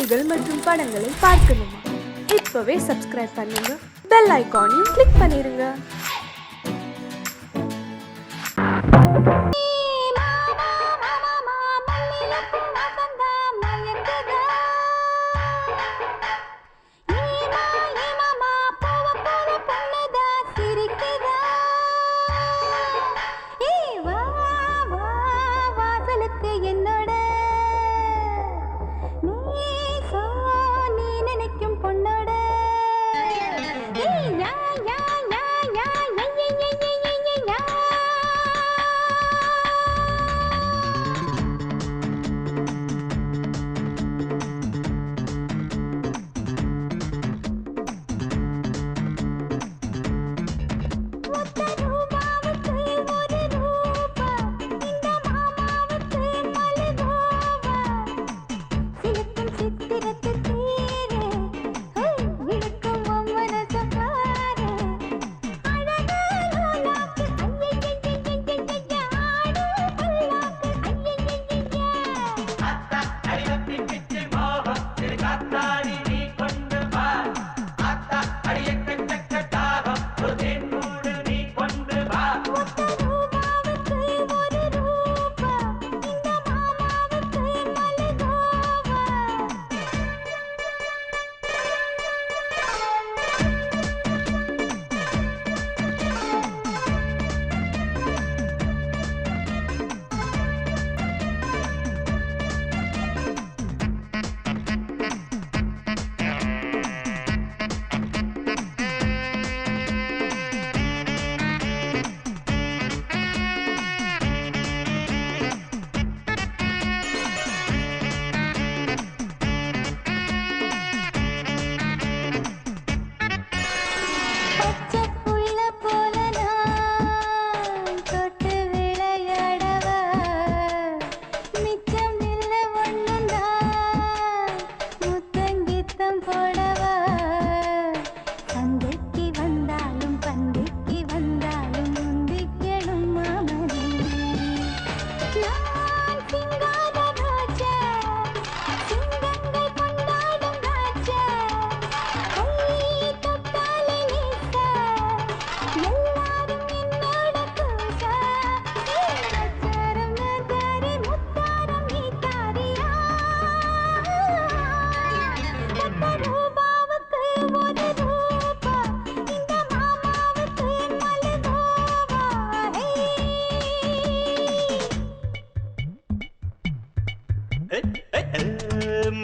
செய்திகள் மற்றும் படங்களை பார்க்கணுமா? இப்பவே சப்ஸ்கிரைப் பண்ணுங்க, பெல் ஐகானையும் கிளிக் பண்ணிருங்க.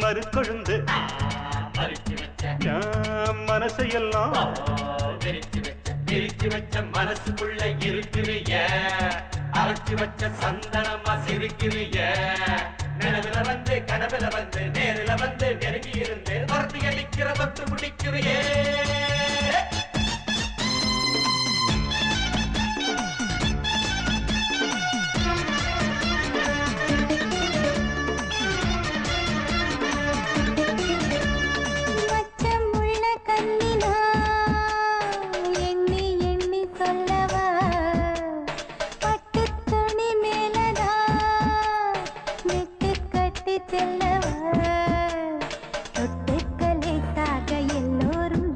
மறுக்கொழுந்து மனசையெல்லாம் பிரிச்சு வச்ச மனசுக்குள்ள இருக்கிறிய அரைச்சு வச்ச சந்தனமா சிரிக்கிறிய நிலவுல வந்து கனவுல வந்து நேரில வந்து நெருங்கி இருந்து வரத்தி அடிக்கிற பத்து முடிக்கிறியே தொட்டுக்கலை தாக எல்லோரும்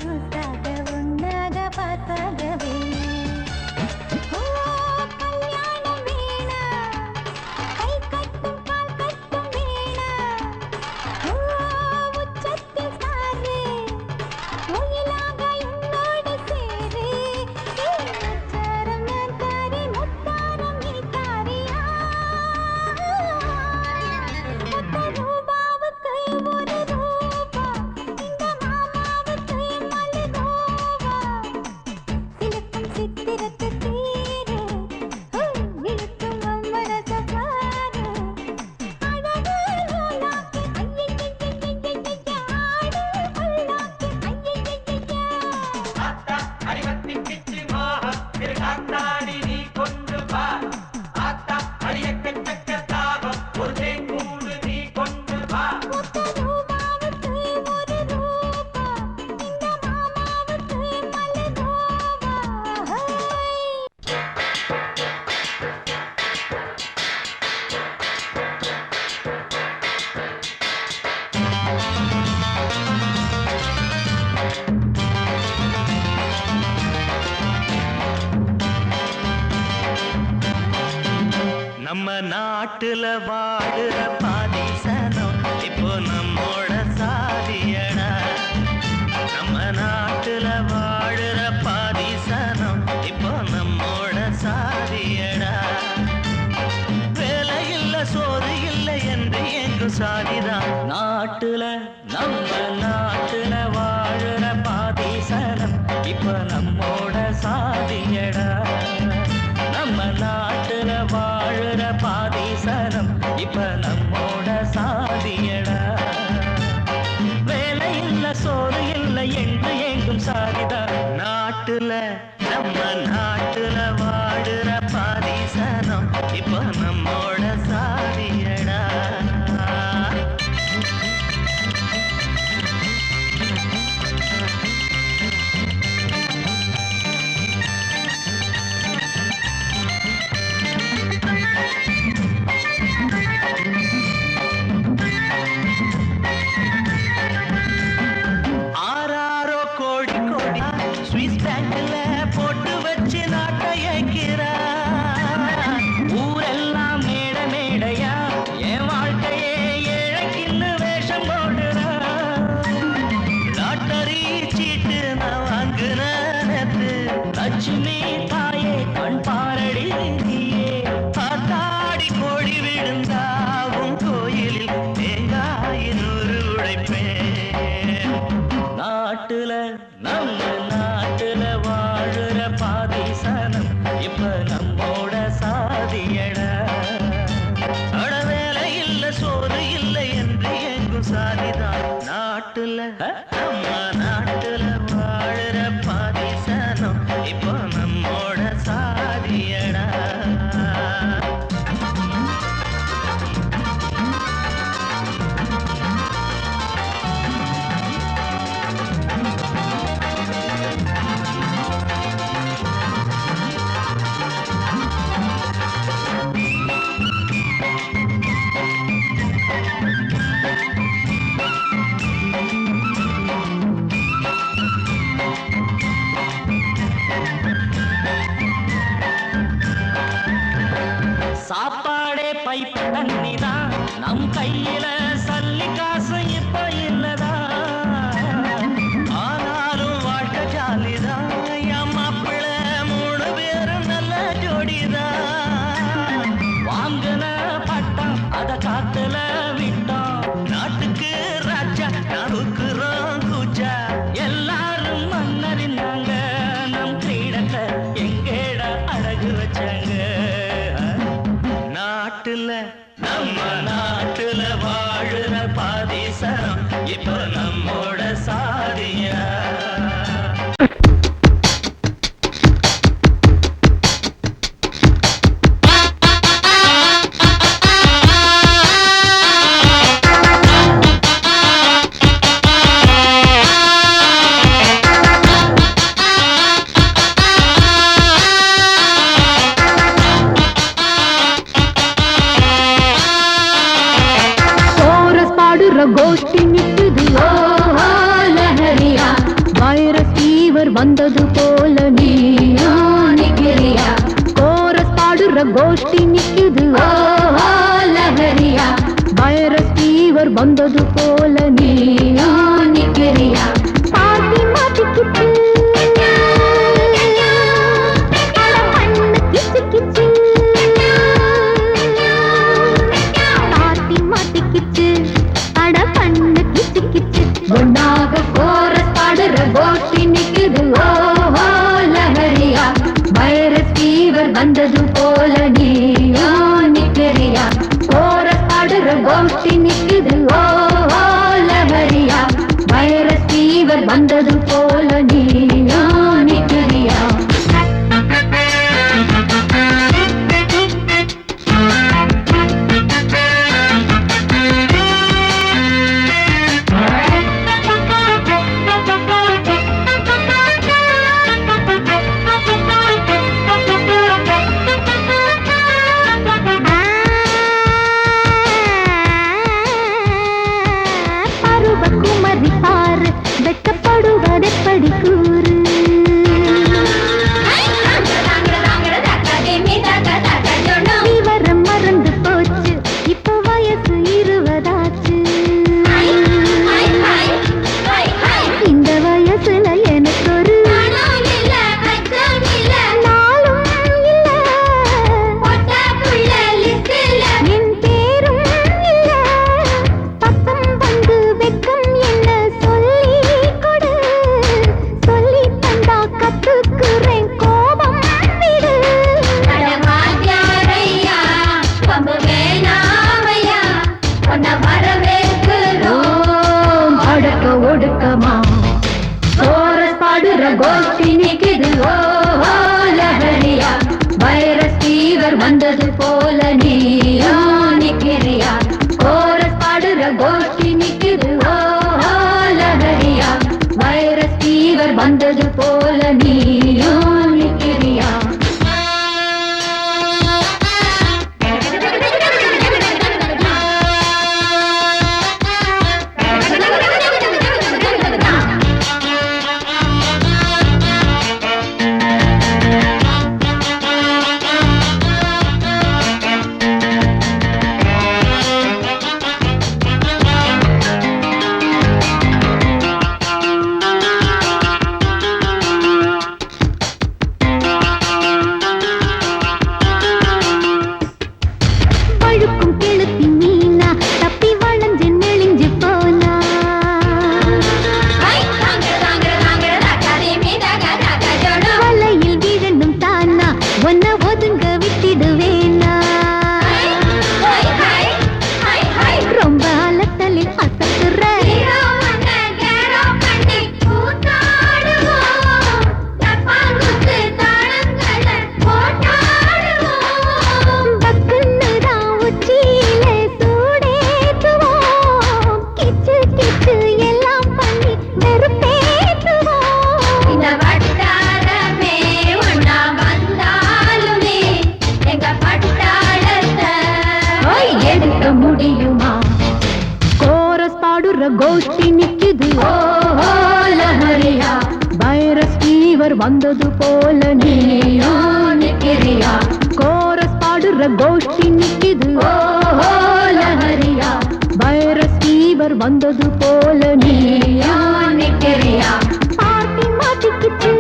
நாட்டுல வாழுற பாதிசனம் இப்போ நம்மோட சாதியடா. நம்ம நாட்டுல வாழுற பாதிசனம் இப்போ நம்மோட சாதியடா. வேலை இல்ல சோறு இல்லை என்று எங்கும் சாதிதான். நாட்டுல நம்ம நாட்டுல வாழுற பாதிசனம் இப்ப நம்மோட சாதியடா. நம்ம நாட்டுல வாழுற பாதிசனம் இப்ப நம்மோட சாதியடா. வேலை இல்ல சோறு இல்லை என்று எங்கும் சாதிதான். நாட்டுல நம்ம நாட்டுல வாழுற பாதிசனம் இப்ப நம்மோட சாதியடா. லட்சுமி தாயே கண் பாரடி நீயே காத்தாடி கோடி விழுந்தாவும் கோயிலில் தேங்காயினூறு உழைப்பேன். நாட்டுல நம்ம நாட்டுல வாழுற பாதிசனம் இப்ப நம்மோட சாதியடா. அட வேலை இல்ல சோறு இல்லை என்று எங்கும் சாதிதான். நாட்டுல நம்ம நாட்டுல வாழுற பாதிசனம் இப்போ நம்மோட சாதியடா. சாப்பாடே பைப்பு தண்ணிதான், நம் கையில சல்லி காசு இப்ப இல்லதான். ஆனாலும் வாழ்க்கை ஜாலிதான், என் மாப்பிள்ள 3 பேரும் நல்ல ஜோடிதான். வாங்கின பட்டம் அத காத்துல விட்டோம், நாட்டுக்கு ராஜா நாவுக்குறோம் கூச்சா. எல்லாரும் மன்னறிந்தாங்க, நம் கிரீடத்தை எங்கேட அழகு வச்சாங்க. நாட்டுல நம்ம நாட்டுல வாழுற பாதிசனம் இப்ப நம்மோட சாதியா. கோஷ்டி நிக்குது ஓஹோ லஹரியா, வைரஸ் ஃபீவர் வந்தது போல நீயா நிக்கிறியா. கோரஸ் பாடுற கோஷ்டி நிக்குது ஓஹோ லஹரியா, வைரஸ் ஃபீவர் வந்தது போல நீயா நிக்கிறியா. பாட்டி மாட்டிக்கிட்டு கிச்சு கிச்சு, பாட்டி மாட்டிக்கிச்சு ஒன்னாக கோரஸ் பாடுற கோஷ்டி நிக்குது ஓஹோ லஹரியா, வைரஸ் ஃபீவர் வந்தது போல நீயா நிக்கிறியா. கோரஸ் பாடுற கோஷ்டி நிக்குது ஓஹோ லஹரியா, வைரஸ் ஃபீவர் வந்தது போல நீயா நிக்கிறியா. ஒடுக்கமா கோரஸ் பாடுற கோஷ்டி நிக்குது ஓ லஹரியா வைரஸ் ஃபீவர் வந்தது போல நீயோ நிக்கிறியா கோரஸ் பாடுற கோஷ்டி நிக்குது ஓ லஹரியா வைரஸ் ஃபீவர் வந்தது போல நீயோ நிக்கிறியா முடியுமா கோரஸ் பாடுற கோஷ்டி நிக்குது ஓ லஹரியா வைரஸ் ஃபீவர் வந்தது போல நீயோ நிக்கிறியா கோரஸ் பாடுற கோஷ்டி நிக்குது ஓ லஹரியா வைரஸ் ஃபீவர் வந்தது போல நீயோ நிக்கிறியா பார்ட்டி மாட்டிக்கிச்சு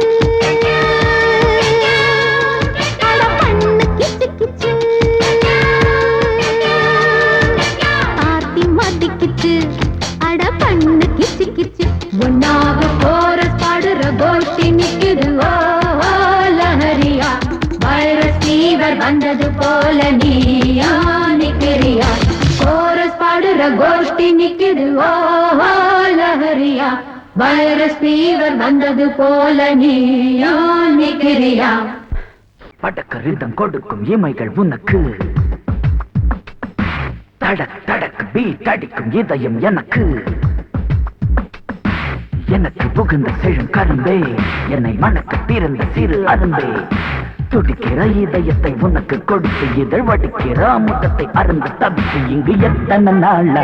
அட பண்ணு கிச்சு கிச்சு ஒன்னாக கோரஸ் பாடுற கோஷ்டி நிக்குது ஓ லஹரியா வைரஸ் ஃபீவர் வந்தது போல நீயோ நிக்கிறியா கோரஸ் பாடுற கோஷ்டி நிக்குது ஓ லஹரியா வைரஸ் ஃபீவர் வந்தது போல நீயோ நிக்கிறியா படக்க ரிதம் கொடுக்கும் இமைகள் உனக்கு தடக் தடக் பீட் அடிக்கும் இதயம் எனக்கு எனக்கு புகுந்த செழும் கரும்பே என்னை மணக்க பிறந்த சிறு அரும்பே துடிக்கிற இதயத்தை உனக்கு கொடுத்து இதழ் வடிக்கிற அமுதத்தை அருந்த தவித்து இங்கு எத்தனை நாள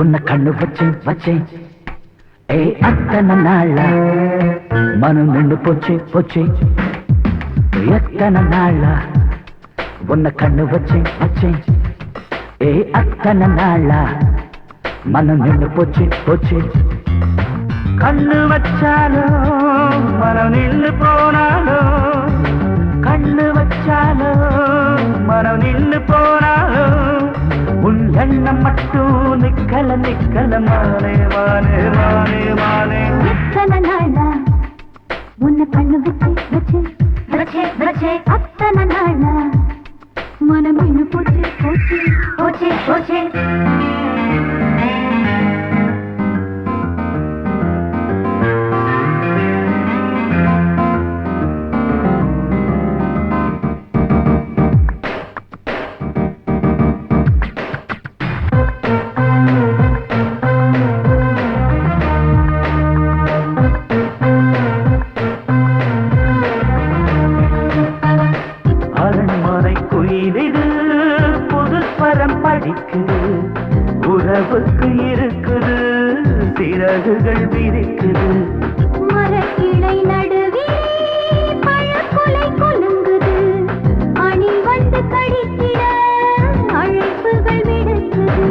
உன்னை கண்ணு வச்சேன் வச்சேன் ஏ அத்தனை நாள மனம் நின்று போச்சு போச்சு எத்தனை நாள உன்னை கண்ணு வச்சேன் வச்சேன் ஏ அத்தனை நாளா மனம் நின்று போச்சு போச்சு கண்ணு வச்சாலும் மனம் நின்று போனாலும் கண்ணு வச்சாலும் மனம் நின்று போனாலும் உன் எண்ணம் மட்டும் நிக்கல நிக்கல மானே மானே மானே மானே எத்தனை நாளா உன்னை கண்ணு வச்சு வச்சு வச்சு வச்சு அத்தனை நாளா மனம் நின்று போச்சு போச்சு போச்சு போச்சு உறவுக்கு இருக்குது சிறகுகள் விரிக்குது மரக்கிளை நடுவே பழக்குலை கொலுங்குது அணி வந்து கடித்திட அழைப்புகள் விடுக்குது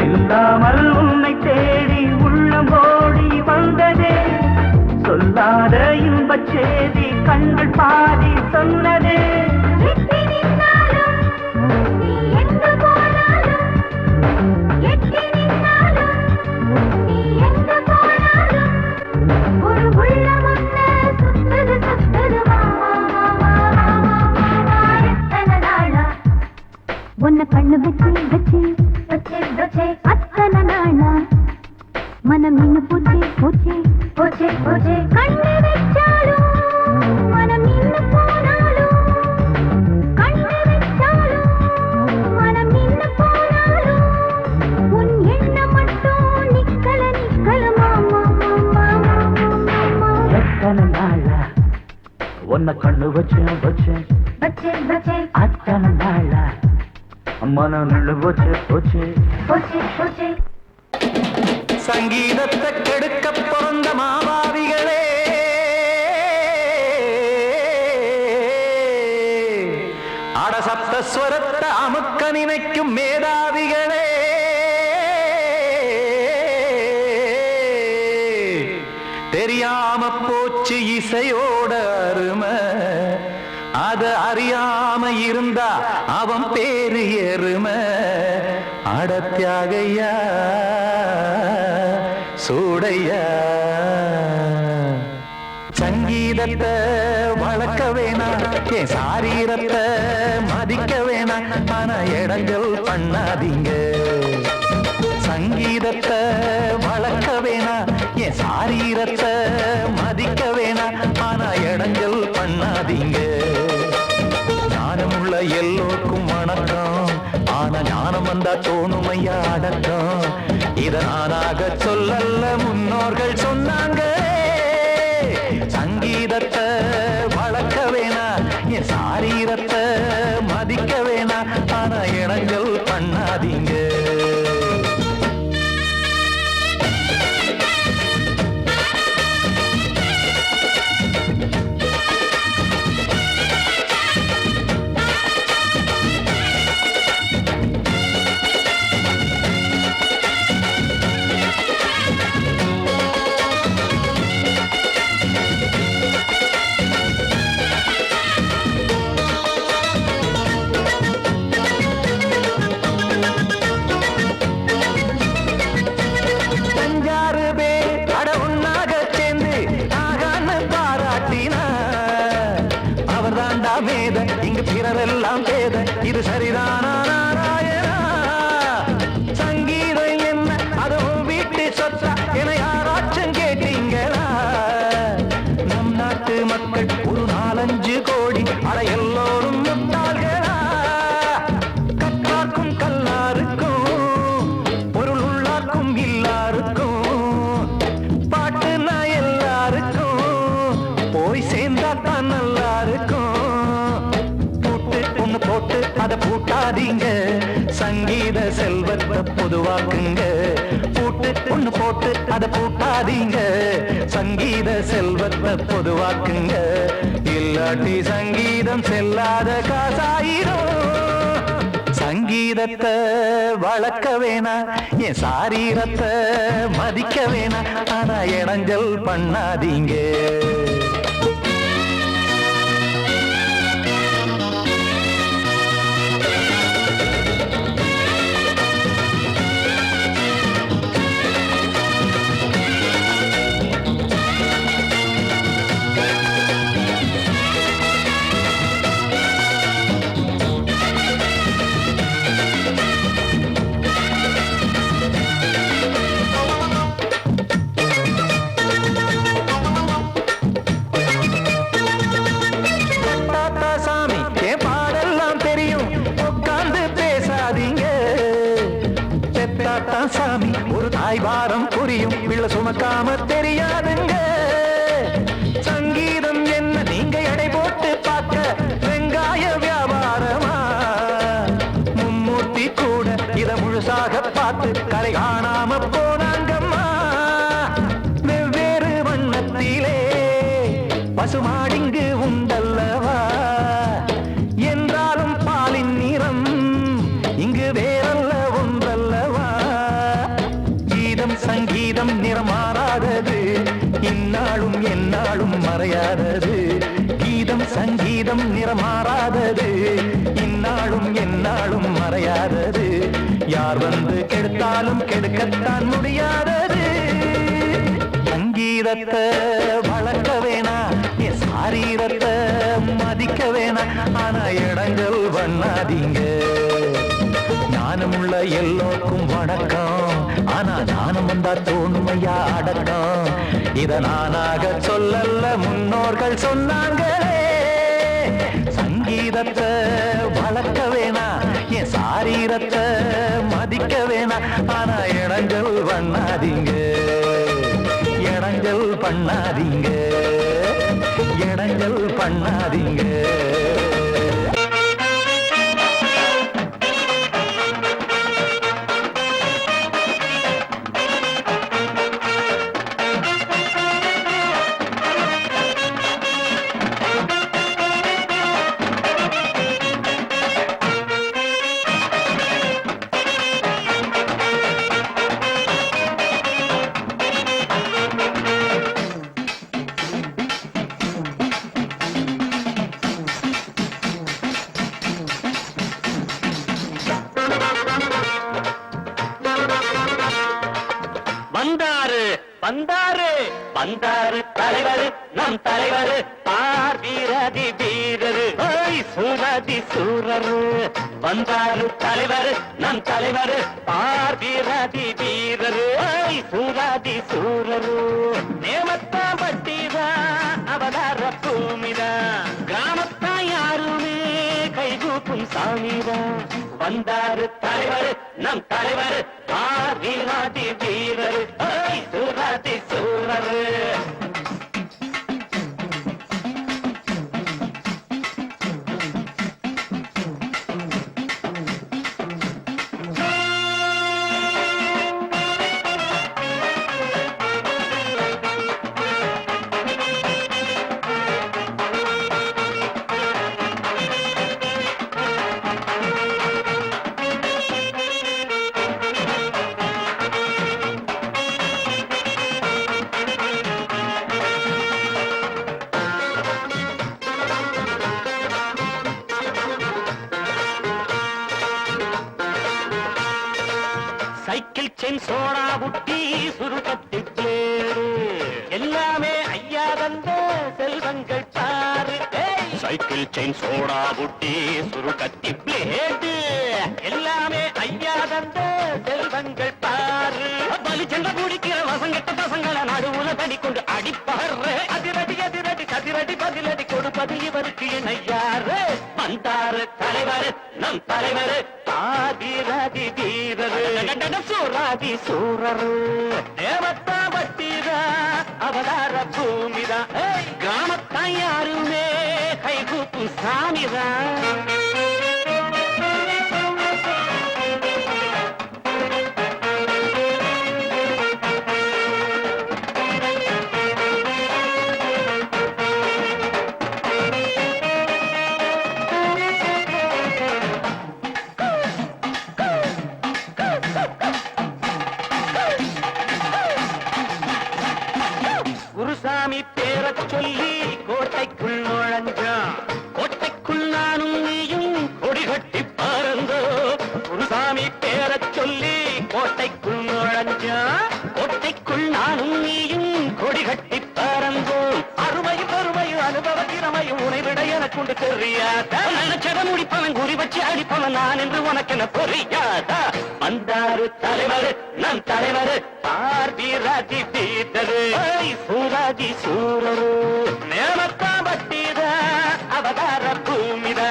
இல்லாமல் உன்னை தேடி உள்ளம் ஓடி வந்ததே சொல்லாத இன்பச் செய்தி கண்கள் பாதி சொன்னதே உன்னை கண்ணு வச்சு வச்சு வச்சு வச்சு அத்தனை நாளா மனம் இன்னும் போச்சே போச்சே போச்சே போச்சே கண்ணு வச்சாலும் மனம் இன்னும் போனாலும் கண்ணு வச்சாலும் மனம் இன்னும் போனாலும் உன் எண்ணம் மட்டும் நிக்கல நிக்கல மாமா மாமா மாமா எத்தனை நாளா உன்னை கண்ணு வச்சேன் வச்சேன் பச்சே பச்சே அத்தனை நாளா மனம் நின்று போச்சு போச்சு போச்சே போச்சே சங்கீதத்தை கெடுக்க பிறந்த மாபாவிகளே, அடசப்தஸ்வரத்தை அமுக்க நினைக்கும் மேதாவிகளே, தெரியாம போச்சு இசையோட அருமை, அது அறியாம இருந்தா அவன் பேரு எருமை. அடத்தியாகையா சூடையா சங்கீதத்தை வளர்க்க வேணா, என் சாரீரத்தை மதிக்க வேணா, ஆனா இடங்கள் பண்ணாதீங்க. சங்கீதத்தை வளர்க்க வேணா, என் சாரீரத்தை மதிக்க வேணா, ஆனா இடங்கள் பண்ணாதீங்க. ஞானமுள்ள எல்லோருக்கும் வணக்கம், ஆனா ஞானம் வந்தா தோணுமையா அடக்கம். இத நானாக சொல்லல்ல, முன்னோர்கள் சொன்னாங்க. சங்கீதத்தை வளர்க்க வேணா, என் சாரீரத்தை மதிக்க வேணா, ஆனா இடங்கள் பண்ணாதீங்க. இங்கு பிறரெல்லாம் பேத, இது சரிதானா நாராயணா? சங்கீதம் என்ன அதுவும் வீட்டு சொத்தா என யாராச்சும் கேட்டீங்களா? நம் நாட்டு மக்கள் ஒரு 4-5 கோடி, அட எல்லோரும் முட்டாள்களா? கற்றார்க்கும் கல்லாருக்கும் பொருள் உள்ளார்க்கும் இல்லாருக்கும் பாட்டுனா எல்லாருக்கும் போய் சேர்ந்தா தான் நல்லா இருக்கும். போட்டு அதை பூட்டாதீங்க, சங்கீத செல்வத்தை பொதுவாக்குங்க. பூட்டு ஒண்ணு போட்டு அதை பூட்டாதீங்க, சங்கீத செல்வத்தை பொதுவாக்குங்க. இல்லாட்டி சங்கீதம் செல்லாத காசாயிரும். சங்கீதத்தை வளர்க்க வேணா, என் சாரீரத்தை மதிக்க வேணா, ஆனா இடைஞ்சல் பண்ணாதீங்க. சாமி ஒரு தாய் வாரம் புரியும், பிள்ளை சுமக்காம தெரியாதுங்க. சங்கீதம் என்ன நீங்க எடை போட்டு பார்க்க வெங்காய வியாபாரமா? மும்மூர்த்தி கூட இத முழுசாக பார்த்து கரை காணாம போனாங்கம்மா. வெவ்வேறு வண்ணத்திலே பசுமாடிங்கு உண்டல்லவா? என்றாலும் பாலின் நிறம் இங்கு வேறல்ல ஒன்றல்லவா? சங்கீதம் நிறம் மாறாதது, இந்நாளும் எந்நாளும் மறையாதது. கீதம் சங்கீதம் நிறம் மாறாதது, இந்நாளும் எந்நாளும் மறையாதது. யார் வந்து கெடுத்தாலும் கெடுக்கத்தான் முடியாதது. சங்கீதத்தை வளர்க்க வேணா, என் சாரீரத்தை மதிக்க வேணா, ஆனா இடங்கள் பண்ணாதீங்க. ஞானமுள்ள எல்லோருக்கும் வணக்கம், ஆனா ஞானம் வந்தா தோணுமையா அடக்கம். இத நானாக சொல்லல்ல, முன்னோர்கள் சொன்னாங்களே. சங்கீதத்தை வளர்க்க வேணா, என் சாரீரத்தை மதிக்க வேணா. ஆனா இடைஞ்சல் பண்ணாதீங்க, இடைஞ்சல் பண்ணாதீங்க, இடைஞ்சல் பண்ணாதீங்க. வந்தாரு வந்தாரு தலைவர், நம் தலைவர் பார் வீரதி வீரரு, சூரதி சூரரு. வந்தாரு தலைவர், நம் தலைவர் பார் வீரதி வீரரு, சூரதி சூரரு. நேமத்தா பட்டிதா அவதார பூமிதா, கிராமத்தா யாருமே கைகூப்பும் சாமிதா. வந்தாரு தலைவர், நம் தலைவர் பார் வீரதி வீரரு, சூரதி சூரரு. சைக்கிள் செயின் சோடா புட்டி சுருக்கத்தி பேரு, எல்லாமே ஐயா தந்த செல்வங்கள் பாரு. சைக்கிள் செயின் சோடா புட்டி சுருக்கத்தி பிளேடு, எல்லாமே ஐயா தந்த செல்வங்கள் பாரு. பலி சென்ற குடிக்கிற வசங்கட்ட பசங்களை நடுவுல தடி கொண்டு அடிப்பாரு. அதிரடி அதிரடி கதிரடி பதிலடி கொடுப்பது இவருக்கு இணையாரு. வந்தாரு தலைவர், நம் தலைவர் ஆதிரதி வீரரு, சூராதி சூரரு. தேவத்தா பட்டிதா அவதார பூமிதா, கிராமத்தா யாருமே கைகூப்பு சாமிதா. குருசாமி பேரச் சொல்லி கோட்டைக்குள் நுழைஞ்சான், கோட்டைக்குள் நானும் நீயும் கொடி கட்டி பறந்தோ. குருசாமி பேரச் சொல்லி கோட்டைக்குள் நுழைஞ்சான், கோட்டைக்குள் நானும் நீயும் கொடி கட்டி பறந்தோம். அருமையும் பெருமையும் அனுபவ திறமையும் உனைவிட எனக்குண்டு தெரியாதா. நினைச்சத முடிப்பவன் குறி வச்சு அடிப்பவன் நான் என்று உனக்கென புரியாதா. வந்தாரு தலைவர், நம் தலைவர் பார் வீரதி வீரரு, சூரதி சூரரு. நேமத்தா பட்டிதா அவதார பூமிதா,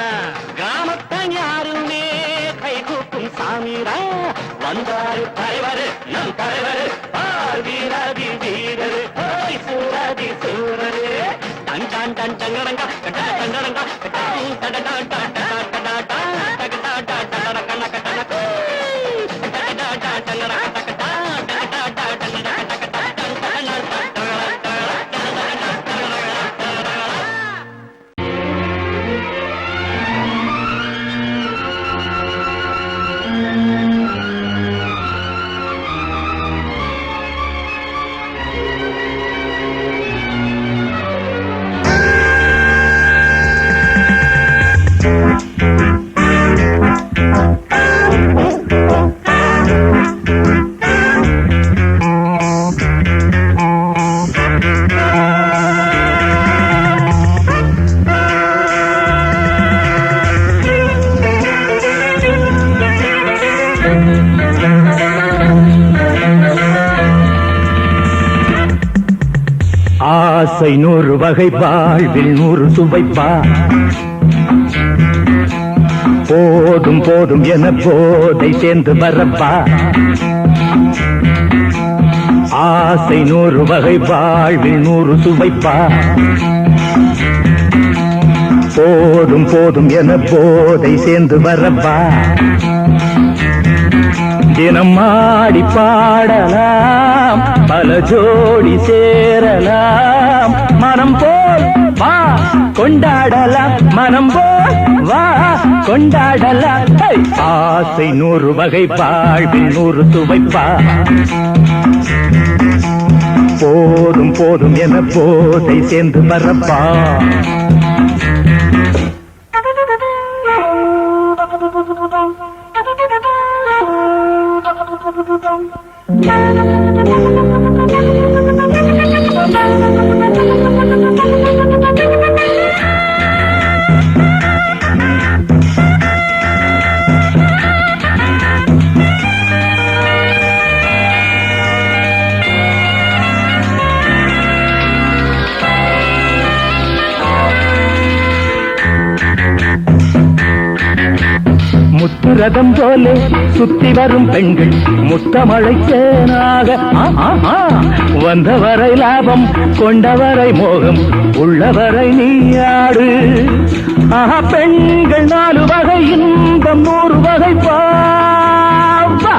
கிராமத்தா யாருமே கைகூப்பும் சாமிரா. வந்தாரு தலைவர், நம் தலைவர் பார் வீரதி வீரரு, சூரதி சூரரு. டன் டன் டன் டங்கடங்க டங்கடங்க டன் டன் டன் டன் ஆசை 100 வகை வாழ்வில் 100 சுவைப்பா போதும் போதும் என போதை சேர்ந்து வரப்பா ஆசை 100 வகை வாழ்வில் 100 சுவைப்பா போதும் போதும் என போதை சேர்ந்து வரப்பா தினம் ஆடி பாடலாம் பல ஜோடி சேரலாம் மனம் போல் வா கொண்டாடலாம் மனம் போல் வா கொண்டாடலாம் ஆசை 100 வகை வாழ்வில் 100 சுவைப்பா போதும் போதும் என போதை சேர்ந்து வரப்பா முத்துரதம் போலே சுத்தி வரும் பெண்கள் முத்தமழை தேனாக வந்தவரை லாபம் கொண்டவரை மோகம் உள்ளவரை நீயாடு பெண்கள் 4 வகை இன்பம் 100 வகை பாவா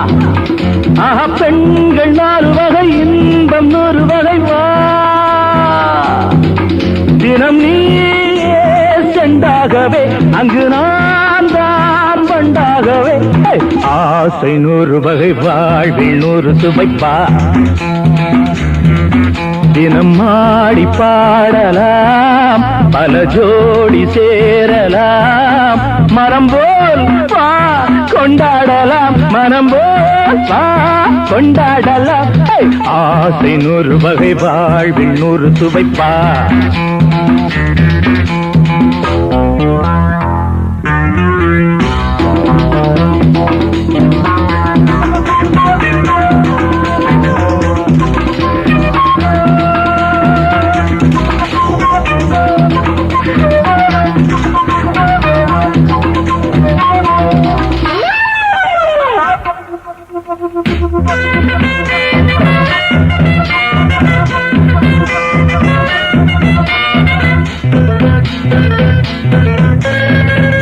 பெண்கள் 4 வகை இன்பம் 100 வகை வா தினம் நீயே செண்டாகவே அங்கு நான் தான் பண்டாகவே ஆசை 100 வகை வாழ்வில் 100 சுவைப்பா தினம் ஆடி பாடலாம் பல ஜோடி சேரலாம் மரம் போல் வா கொண்டாடலாம் மனம் போல் வா கொண்டாடலாம் ஆசை 100 வகை வாழ்வில் 100 சுவைப்பா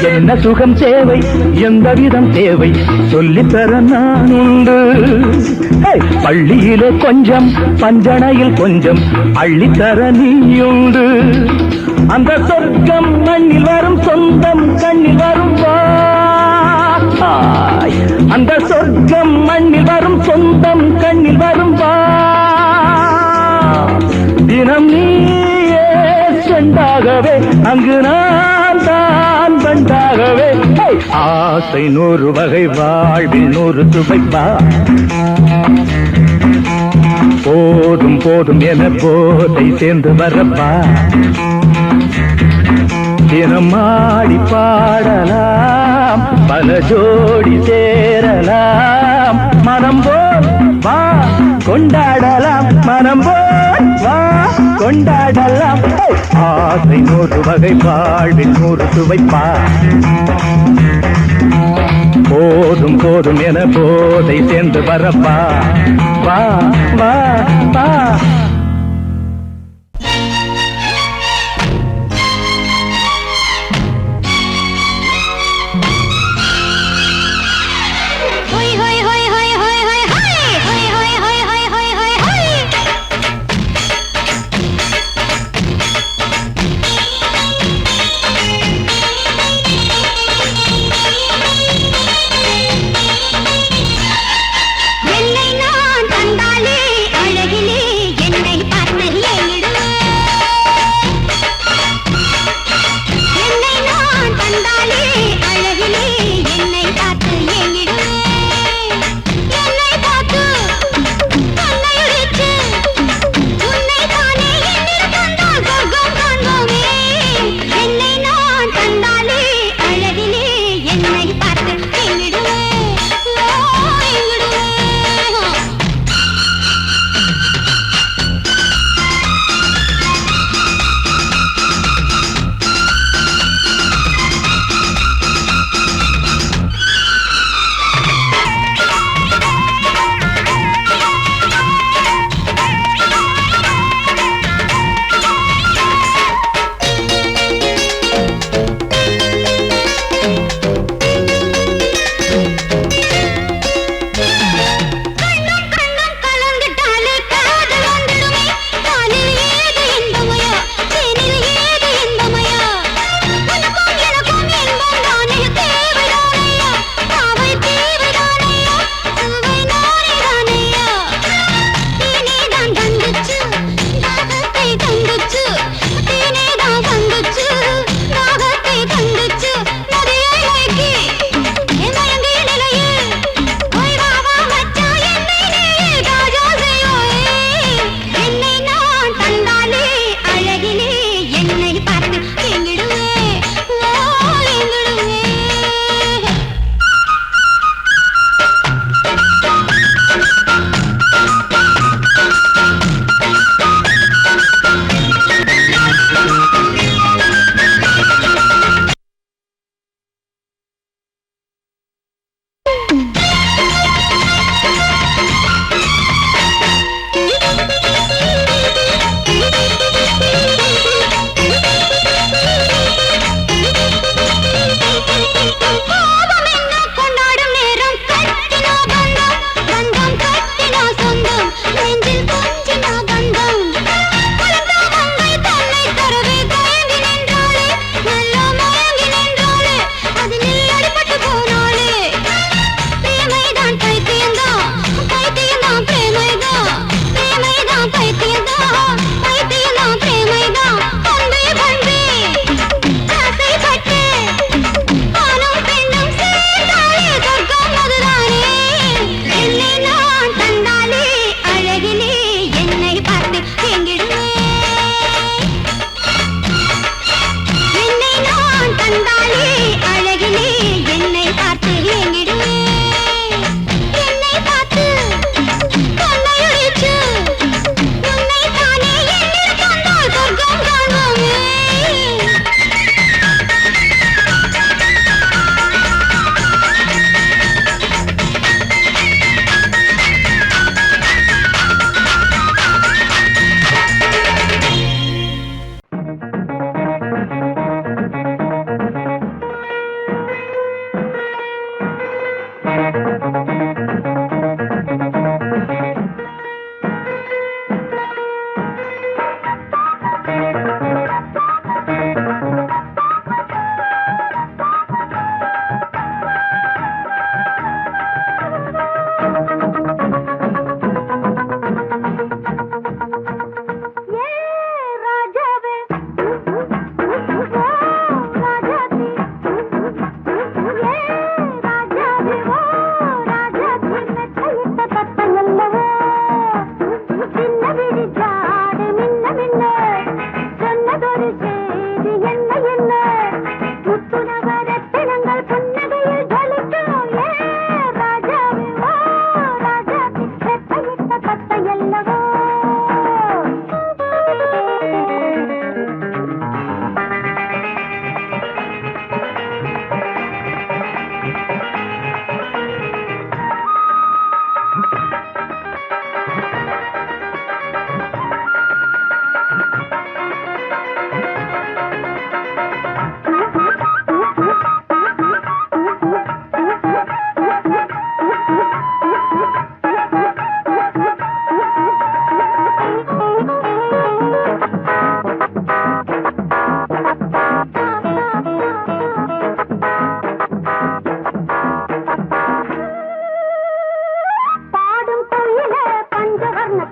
என்ன சுகம் தேவை எந்த விதம் தேவை சொல்லித்தர நான் உண்டு பள்ளியிலே கொஞ்சம் பஞ்சனையில் கொஞ்சம் அள்ளித்தர நீயுண்டு அந்த சொர்க்கம் மண்ணில் வரும் சொந்தம் கண்ணில் வரும் அந்த சொர்க்கம் மண்ணில் வரும் சொந்தம் கண்ணில் வரும் தினம் நீயே செண்டாகவே அங்கு நான் தான் பண்டாகவே ஆசை 100 வகை வாழ்வில் 100 சுவைப்பா போதும் போதும் என போதை சேர்ந்து வரப்பா தினம் ஆடி பாடலாம் பல ஜோடி சேரலாம் மனம் போல் வா கொண்டாடலாம் மனம் போல் வா கொண்டாடலாம் ஆசை 100 வகை வாழ்வில் 100 சுவைப்பா போதும் போதும் என போதை சேர்ந்து வரப்பா வா வா வா என்னை நான் தந்தாலே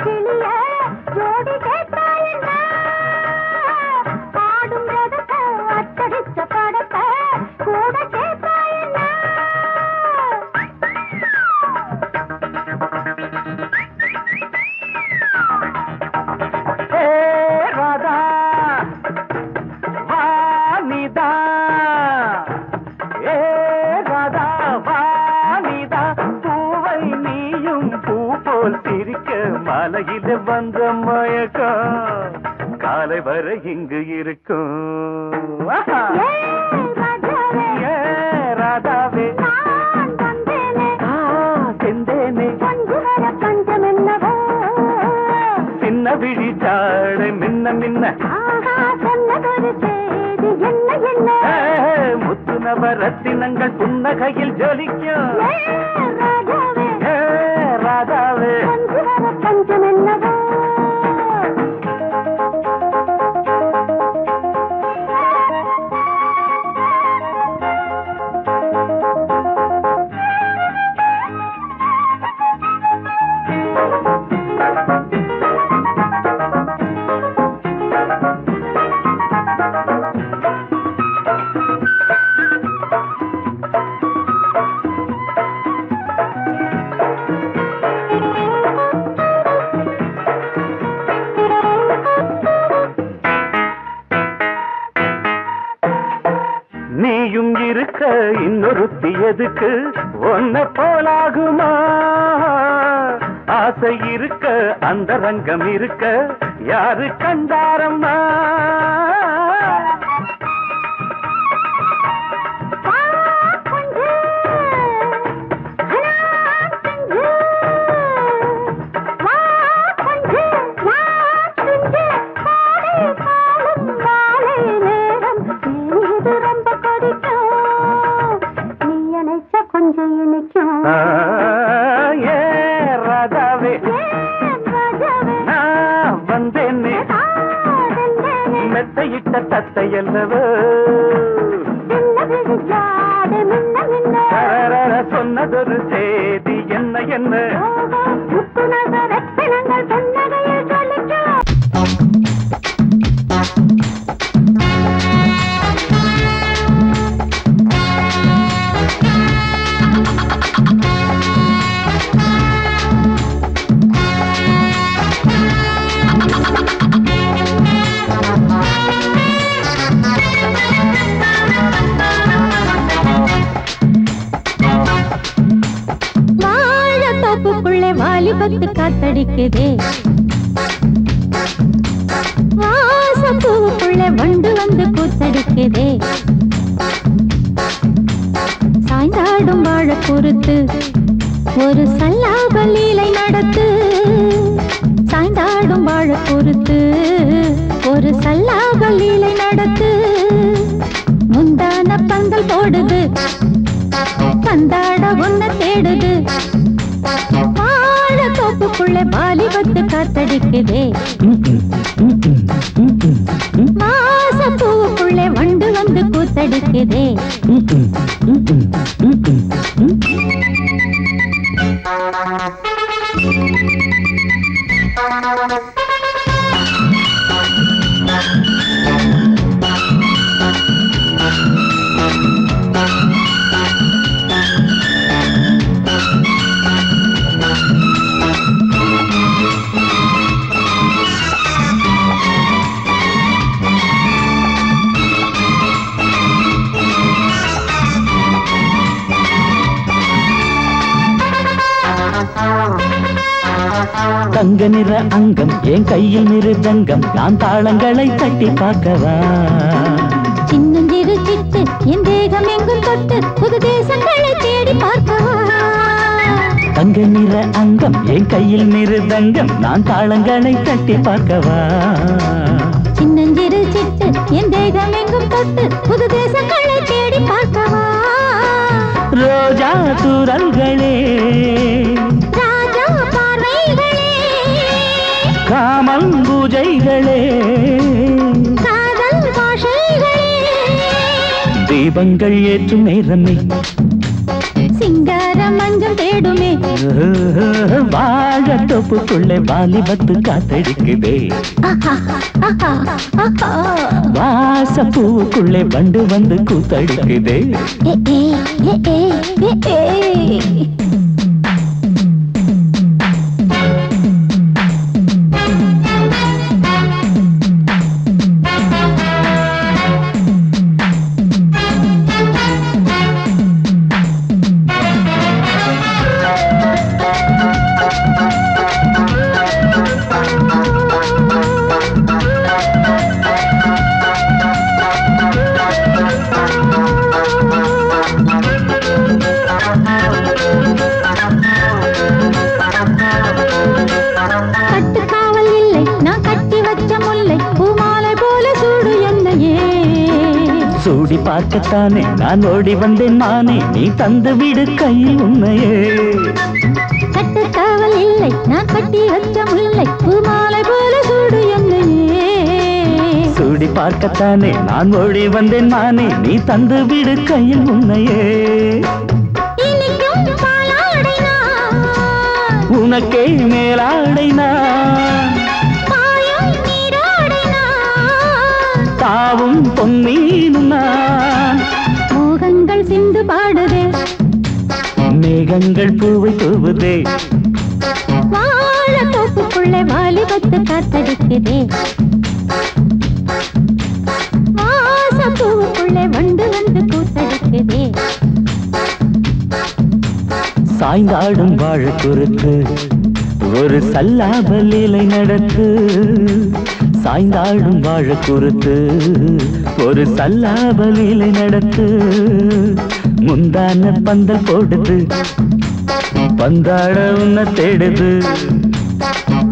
கிளிய ஜோடி கேட்டா என்ன பாடும் ரதத்தை அச்சடிச்ச படத்தை கூட கேட்டா என்ன ராதா வாணிதா ஏ ராதா வாணிதா பூவை நீயும் பூ போல் சிரிக்க மலையில வந்த மயக்கம் காலை வரை இங்கு இருக்கும் ஏ ராதாவே செந்தேனே சின்ன விழிச்சாடு மின்ன மின்ன முத்து நவரத்தினங்கள் புன்னகையில் ஜொலிக்கும் ராதாவே பஞ்சம் என்னவோ நீயும் இருக்க இன்னொருத்தி எதுக்கு ஒன்ன போலாகுமா ஆசை இருக்க அந்த ரங்கம் இருக்க யாரு கண்டாரம்மா ஏ ராதாவே நான் வந்தேனே மெத்தையிட்ட தத்தை அல்லவோ சொன்னதொரு செய்தி என்ன என்ன வாலிபத்து காத்தடிக்குதே வாசப்பூவுக்குள்ள வண்டு வந்து கூத்தடிக்குதே சாய்ந்தாடும் வாழ பொறுத்து ஒரு சல்லாப லீலை நடத்து சாய்ந்தாடும் வாழ பொறுத்து ஒரு சல்லாப லீலை நடத்து முந்தான பந்தல் போடுது பந்தாட ஒன்ன தேடுது தோப்புக்குள்ள வாலிபத்து காத்தடிக்குதே மாசப்பூவுக்குள்ள வண்டு வந்து கூத்தடிக்குதே தங்க நிற அங்கம் என் கையில் மிருதங்கம் நான் தாளங்களை தட்டி பார்க்கவா சின்னஞ்சிறு சிட்டு என் தேகம் எங்கும் தொட்டு புது தேசங்களை தேடி பார்க்கவா தங்க நிற அங்கம் என் கையில் மிருதங்கம் நான் தாளங்களை தட்டி பார்க்கவா சின்னஞ்சிறு சிட்டு என் தேகம் எங்கும் தொட்டு புது தேசங்களை தேடி பார்க்கவா ரோஜா தூரல்களே ராஜா பார்வைகளே காமல் பூஜைகளே காதல் பாஷைகளே தீபங்கள் ஏற்றும் நேரமே சிங்கார மஞ்சள் பக்கம் தேடுமே. வாழ தோப்புக்குள்ளே வாலிபத்து காத்தடிக்குதே. வாச பூவுக்குள்ளே வண்டு வந்து கூத்தடிக்குதே. கட்டுக்காவல் இல்லை நான் கட்டி வச்ச முல்லை பூமாலை போல சூடு என்னையே. சூடி பார்க்கத்தானே நான் ஓடி வந்தேன் மானே, நீ தந்து விடு கையில் உன்னையே. கட்டுக்காவல் இல்லை நான் கட்டி வச்ச முல்லை பூமாலை போல சூடு என்னையே. சூடி பார்க்கத்தானே நான் ஓடி வந்தேன் மானே, நீ தந்து விடு கையில் உன்னையே. இனிக்கும் பாலாடை நான், உனக்கே மேலாடை நான், பாயும் நீராடை நான், தாவும் பொன்னீனும் நான். மோகங்கள் சிந்து பாடுதே, மேகங்கள் பூவை தூவுதே. வாழ தோப்புக்குள்ளே வாலிபத்து காத்தடிக்குதே. வாச பூவுக்குள்ளே வண்டு வந்து கூத்தடிக்குதே. சாய்ந்தாடும் வாழ குறுத்து ஒரு சல்லாப லீலை நடத்து. சாய்ந்தாடும் வாழ குறுத்து ஒரு சல்லாப லீலை நடத்து. முந்தான பந்தல் போடுது, பந்தாட உன்னை தேடுது.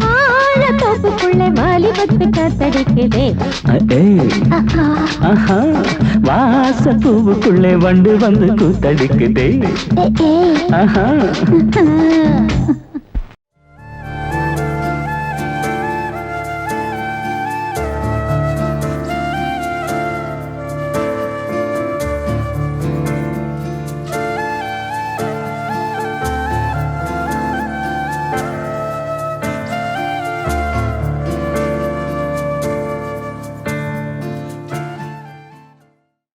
வாழ தோப்புக்குள்ளே வாலிபத்து காத்தடிக்குதே. ஆஹா, வாச பூவுக்குள்ளே வண்டு வந்து கூத்தடிக்குதே. ஆஹா.